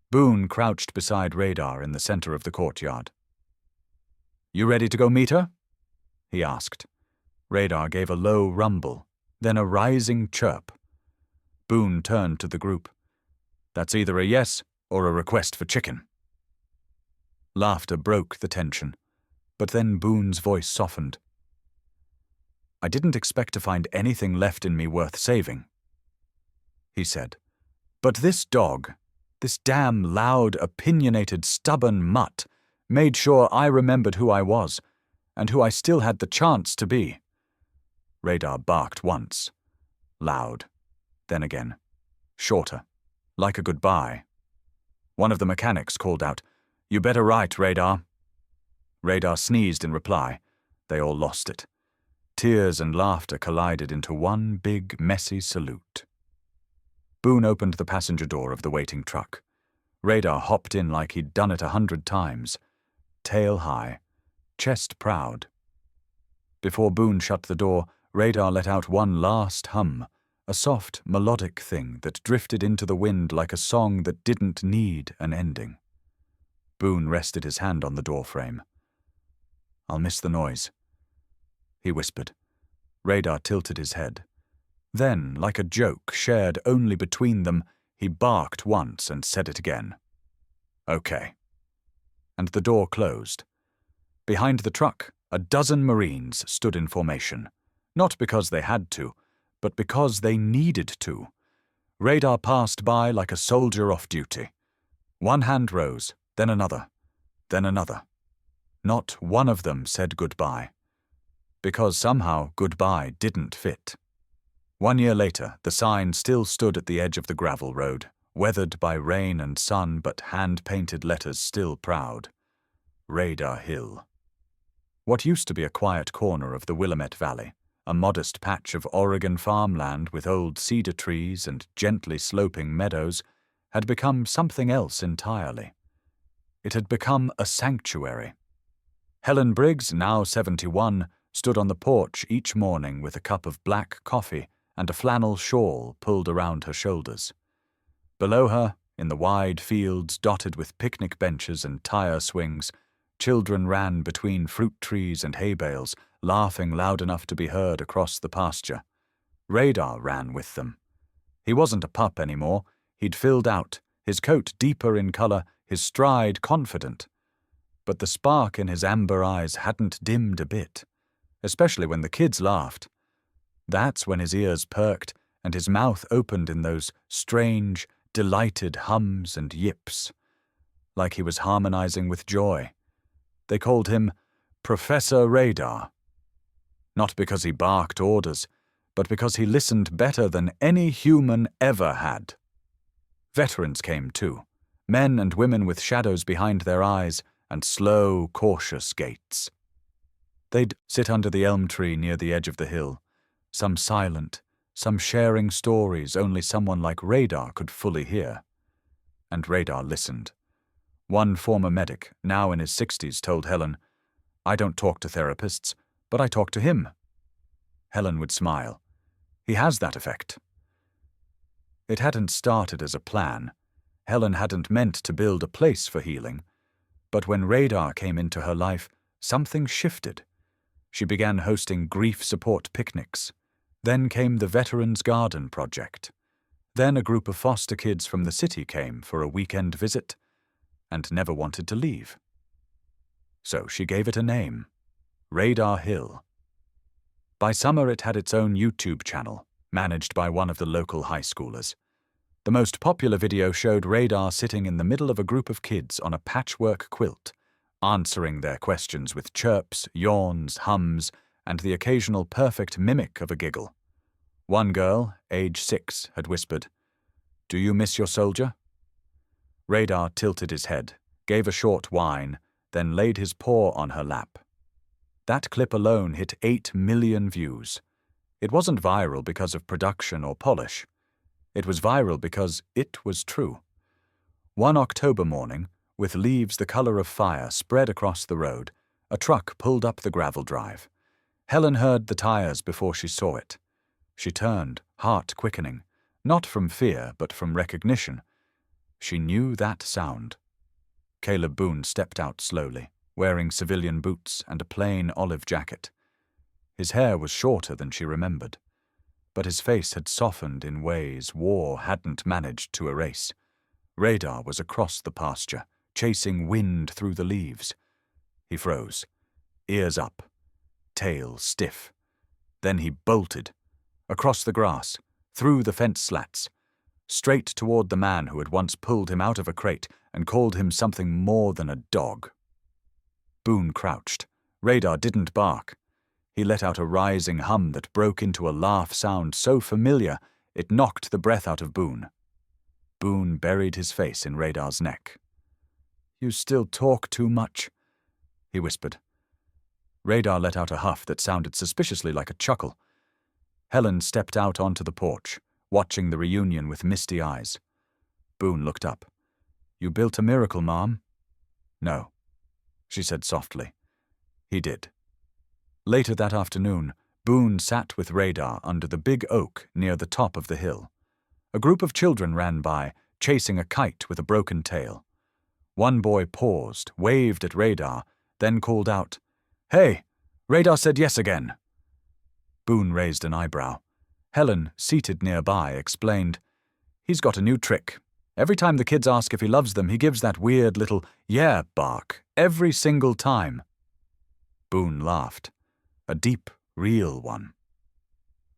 Speaker 1: Boone crouched beside Radar in the center of the courtyard. You ready to go meet her? He asked. Radar gave a low rumble, then a rising chirp. Boone turned to the group. That's either a yes or a request for chicken. Laughter broke the tension, but then Boone's voice softened. I didn't expect to find anything left in me worth saving, he said. But this dog, this damn loud, opinionated, stubborn mutt, made sure I remembered who I was, and who I still had the chance to be. Radar barked once, loud, then again, shorter, like a goodbye. One of the mechanics called out, You better write, Radar. Radar sneezed in reply. They all lost it. Tears and laughter collided into one big, messy salute. Boone opened the passenger door of the waiting truck. Radar hopped in like he'd done it 100 times, tail high, chest proud. Before Boone shut the door, Radar let out one last hum, a soft, melodic thing that drifted into the wind like a song that didn't need an ending. Boone rested his hand on the doorframe. "I'll miss the noise," he whispered. Radar tilted his head. Then, like a joke shared only between them, he barked once and said it again. "Okay." And the door closed. Behind the truck, a dozen Marines stood in formation, not because they had to, but because they needed to. Radar passed by like a soldier off duty. One hand rose, then another, then another. Not one of them said goodbye, because somehow goodbye didn't fit. 1 year later, the sign still stood at the edge of the gravel road, weathered by rain and sun, but hand-painted letters still proud. Radar Hill. What used to be a quiet corner of the Willamette Valley, a modest patch of Oregon farmland with old cedar trees and gently sloping meadows, had become something else entirely. It had become a sanctuary. Helen Briggs, now 71, stood on the porch each morning with a cup of black coffee and a flannel shawl pulled around her shoulders. Below her, in the wide fields dotted with picnic benches and tire swings, children ran between fruit trees and hay bales, laughing loud enough to be heard across the pasture. Radar ran with them. He wasn't a pup anymore. He'd filled out, his coat deeper in color, his stride confident. But the spark in his amber eyes hadn't dimmed a bit, especially when the kids laughed. That's when his ears perked and his mouth opened in those strange, delighted hums and yips, like he was harmonizing with joy. They called him Professor Radar. Not because he barked orders, but because he listened better than any human ever had. Veterans came too, men and women with shadows behind their eyes and slow, cautious gaits. They'd sit under the elm tree near the edge of the hill, some silent, some sharing stories only someone like Radar could fully hear. And Radar listened. One former medic, now in his 60s, told Helen, "I don't talk to therapists, but I talk to him." Helen would smile. "He has that effect." It hadn't started as a plan. Helen hadn't meant to build a place for healing. But when Radar came into her life, something shifted. She began hosting grief support picnics. Then came the Veterans Garden Project. Then a group of foster kids from the city came for a weekend visit and never wanted to leave. So she gave it a name, Radar Hill. By summer it had its own YouTube channel, managed by one of the local high schoolers. The most popular video showed Radar sitting in the middle of a group of kids on a patchwork quilt, answering their questions with chirps, yawns, hums, and the occasional perfect mimic of a giggle. One girl, age 6, had whispered, "Do you miss your soldier?" Radar tilted his head, gave a short whine, then laid his paw on her lap. That clip alone hit 8 million views. It wasn't viral because of production or polish. It was viral because it was true. One October morning, with leaves the color of fire spread across the road, a truck pulled up the gravel drive. Helen heard the tires before she saw it. She turned, heart quickening, not from fear but from recognition. She knew that sound. Caleb Boone stepped out slowly, wearing civilian boots and a plain olive jacket. His hair was shorter than she remembered, but his face had softened in ways war hadn't managed to erase. Radar was across the pasture, chasing wind through the leaves. He froze, ears up, tail stiff. Then he bolted, across the grass, through the fence slats, straight toward the man who had once pulled him out of a crate and called him something more than a dog. Boone crouched. Radar didn't bark. He let out a rising hum that broke into a laugh sound so familiar it knocked the breath out of Boone. Boone buried his face in Radar's neck. "You still talk too much," he whispered. Radar let out a huff that sounded suspiciously like a chuckle. Helen stepped out onto the porch, watching the reunion with misty eyes. Boone looked up. "You built a miracle, Mom?" "No," she said softly. He did. Later that afternoon, Boone sat with Radar under the big oak near the top of the hill. A group of children ran by, chasing a kite with a broken tail. One boy paused, waved at Radar, then called out, "Hey, Radar said yes again." Boone raised an eyebrow. Helen, seated nearby, explained, "He's got a new trick. Every time the kids ask if he loves them, he gives that weird little yeah bark, every single time." Boone laughed. A deep, real one.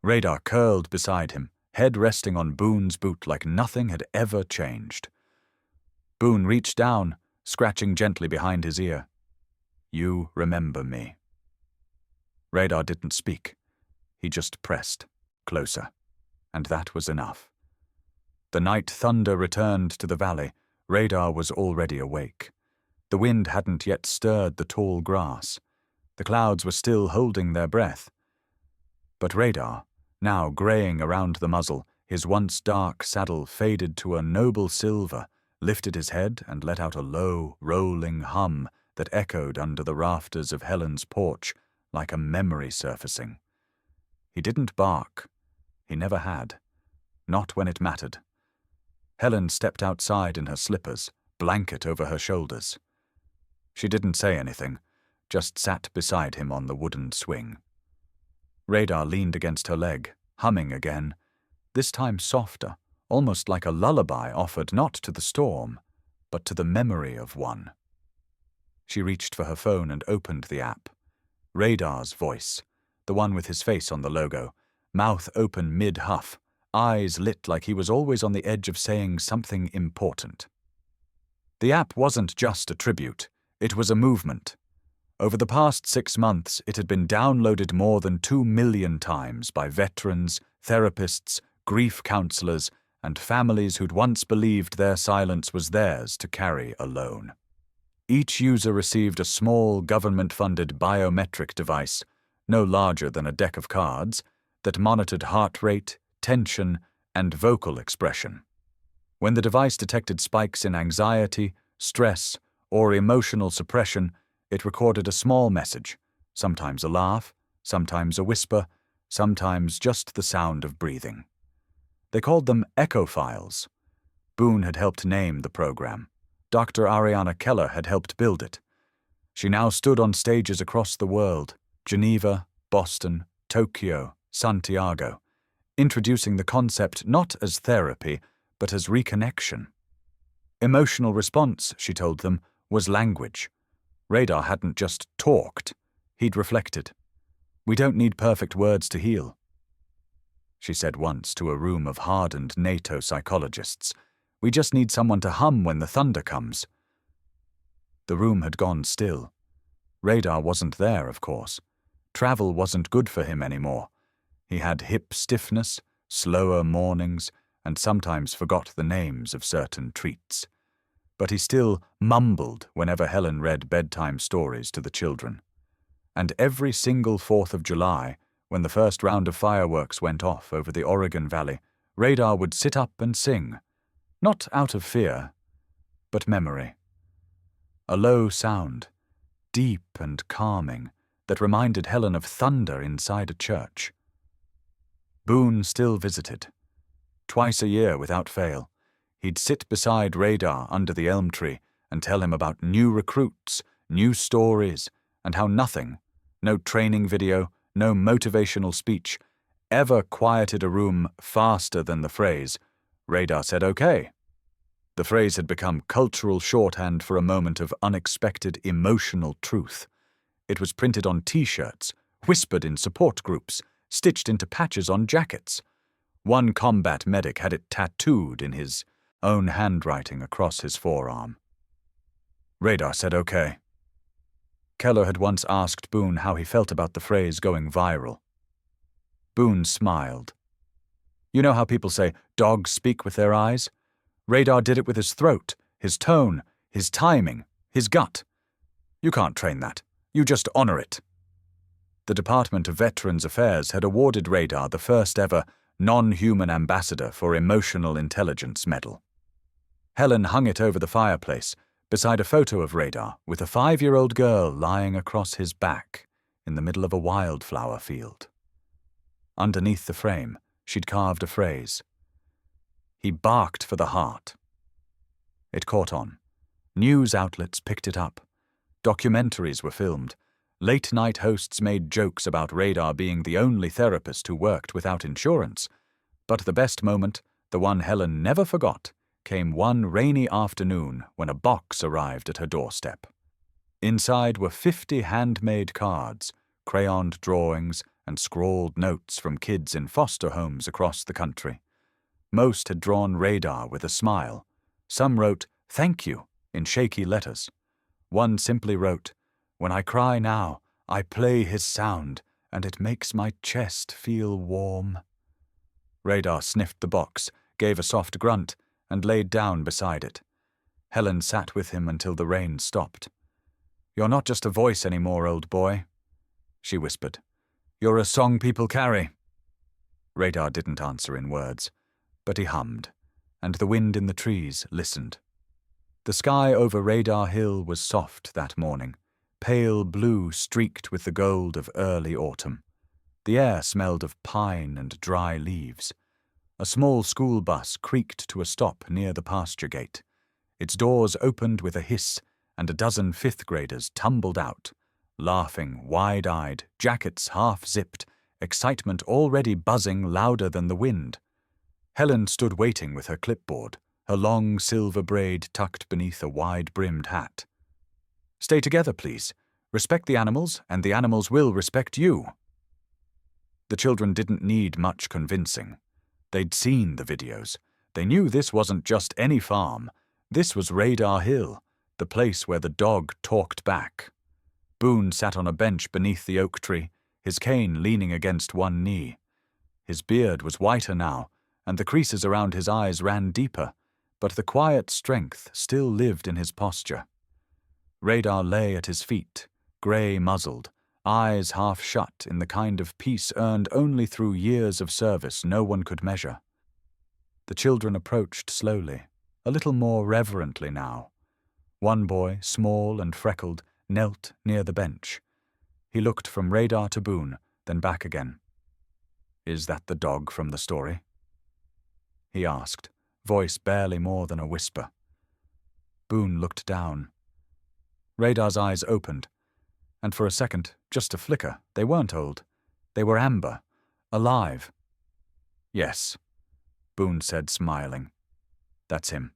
Speaker 1: Radar curled beside him, head resting on Boone's boot like nothing had ever changed. Boone reached down, scratching gently behind his ear. "You remember me." Radar didn't speak. He just pressed, closer. And that was enough. The night thunder returned to the valley. Radar was already awake. The wind hadn't yet stirred the tall grass. The clouds were still holding their breath. But Radar, now greying around the muzzle, his once dark saddle faded to a noble silver, lifted his head and let out a low, rolling hum that echoed under the rafters of Helen's porch like a memory surfacing. He didn't bark. He never had. Not when it mattered. Helen stepped outside in her slippers, blanket over her shoulders. She didn't say anything, just sat beside him on the wooden swing. Radar leaned against her leg, humming again, this time softer, almost like a lullaby offered not to the storm, but to the memory of one. She reached for her phone and opened the app. Radar's voice, the one with his face on the logo, mouth open mid-huff, eyes lit like he was always on the edge of saying something important. The app wasn't just a tribute, it was a movement. Over the past 6 months, it had been downloaded more than 2 million times by veterans, therapists, grief counselors, and families who'd once believed their silence was theirs to carry alone. Each user received a small, government-funded biometric device, no larger than a deck of cards, that monitored heart rate, tension, and vocal expression. When the device detected spikes in anxiety, stress, or emotional suppression, it recorded a small message, sometimes a laugh, sometimes a whisper, sometimes just the sound of breathing. They called them echo files. Boone had helped name the program. Dr. Ariana Keller had helped build it. She now stood on stages across the world, Geneva, Boston, Tokyo, Santiago, introducing the concept not as therapy, but as reconnection. Emotional response, she told them, was language. Radar hadn't just talked, he'd reflected. "We don't need perfect words to heal," she said once to a room of hardened NATO psychologists. "We just need someone to hum when the thunder comes." The room had gone still. Radar wasn't there, of course. Travel wasn't good for him anymore. He had hip stiffness, slower mornings, and sometimes forgot the names of certain treats. But he still mumbled whenever Helen read bedtime stories to the children. And every single 4th of July, when the first round of fireworks went off over the Oregon Valley, Radar would sit up and sing, not out of fear, but memory. A low sound, deep and calming, that reminded Helen of thunder inside a church. Boone still visited. Twice a year without fail. He'd sit beside Radar under the elm tree and tell him about new recruits, new stories, and how nothing, no training video, no motivational speech, ever quieted a room faster than the phrase, "Radar said okay." The phrase had become cultural shorthand for a moment of unexpected emotional truth. It was printed on T-shirts, whispered in support groups, stitched into patches on jackets. One combat medic had it tattooed in his own handwriting across his forearm. Radar said okay. Keller had once asked Boone how he felt about the phrase going viral. Boone smiled. "You know how people say dogs speak with their eyes? Radar did it with his throat, his tone, his timing, his gut. You can't train that. You just honor it." The Department of Veterans Affairs had awarded Radar the first ever non-human ambassador for emotional intelligence medal. Helen hung it over the fireplace, beside a photo of Radar with a 5-year-old girl lying across his back in the middle of a wildflower field. Underneath the frame, she'd carved a phrase. He barked for the heart. It caught on. News outlets picked it up. Documentaries were filmed. Late-night hosts made jokes about Radar being the only therapist who worked without insurance. But the best moment, the one Helen never forgot, came one rainy afternoon when a box arrived at her doorstep. Inside were 50 handmade cards, crayoned drawings, and scrawled notes from kids in foster homes across the country. Most had drawn Radar with a smile. Some wrote, "Thank you," in shaky letters. One simply wrote, "When I cry now, I play his sound, and it makes my chest feel warm." Radar sniffed the box, gave a soft grunt, and laid down beside it. Helen sat with him until the rain stopped. "You're not just a voice anymore, old boy," she whispered. "You're a song people carry." Radar didn't answer in words, but he hummed, and the wind in the trees listened. The sky over Radar Hill was soft that morning, pale blue streaked with the gold of early autumn. The air smelled of pine and dry leaves. A small school bus creaked to a stop near the pasture gate. Its doors opened with a hiss, and a dozen fifth-graders tumbled out, laughing, wide-eyed, jackets half-zipped, excitement already buzzing louder than the wind. Helen stood waiting with her clipboard, her long silver braid tucked beneath a wide-brimmed hat. "Stay together, please. Respect the animals, and the animals will respect you." The children didn't need much convincing. They'd seen the videos. They knew this wasn't just any farm. This was Radar Hill, the place where the dog talked back. Boone sat on a bench beneath the oak tree, his cane leaning against one knee. His beard was whiter now, and the creases around his eyes ran deeper, but the quiet strength still lived in his posture. Radar lay at his feet, grey-muzzled, eyes half shut in the kind of peace earned only through years of service no one could measure. The children approached slowly, a little more reverently now. One boy, small and freckled, knelt near the bench. He looked from Radar to Boone, then back again. "Is that the dog from the story?" he asked, voice barely more than a whisper. Boone looked down. Radar's eyes opened, and for a second, just a flicker, they weren't old. They were amber, alive. "Yes," Boone said, smiling. "That's him."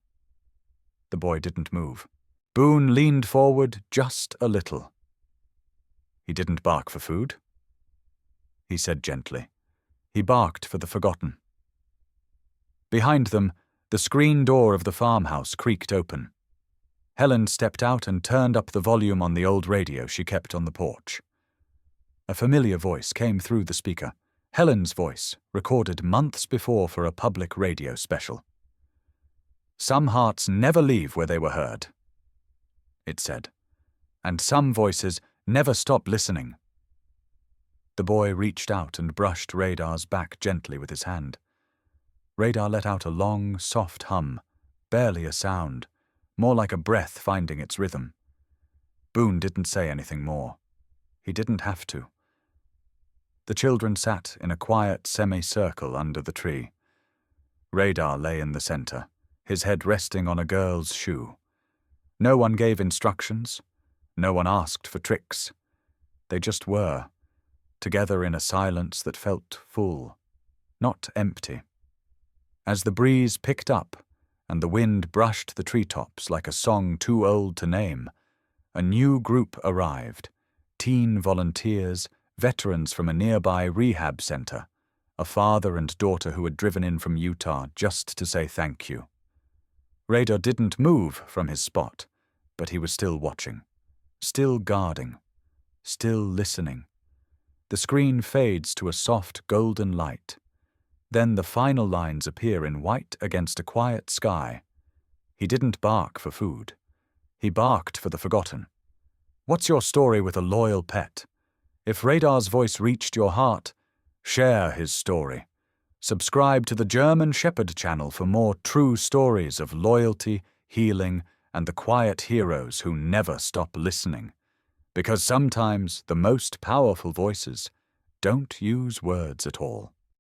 Speaker 1: The boy didn't move. Boone leaned forward just a little. "He didn't bark for food?" he said gently. "He barked for the forgotten." Behind them, the screen door of the farmhouse creaked open. Helen stepped out and turned up the volume on the old radio she kept on the porch. A familiar voice came through the speaker, Helen's voice, recorded months before for a public radio special. "Some hearts never leave where they were heard," it said, "and some voices never stop listening." The boy reached out and brushed Radar's back gently with his hand. Radar let out a long, soft hum, barely a sound, more like a breath finding its rhythm. Boone didn't say anything more. He didn't have to. The children sat in a quiet semicircle under the tree. Radar lay in the center, his head resting on a girl's shoe. No one gave instructions. No one asked for tricks. They just were, together in a silence that felt full, not empty. As the breeze picked up and the wind brushed the treetops like a song too old to name, a new group arrived, teen volunteers, veterans from a nearby rehab center, a father and daughter who had driven in from Utah just to say thank you. Radar didn't move from his spot, but he was still watching, still guarding, still listening. The screen fades to a soft golden light. Then the final lines appear in white against a quiet sky. He didn't bark for food. He barked for the forgotten. What's your story with a loyal pet? If Radar's voice reached your heart, share his story. Subscribe to the German Shepherd channel for more true stories of loyalty, healing, and the quiet heroes who never stop listening. Because sometimes the most powerful voices Don't use words at all.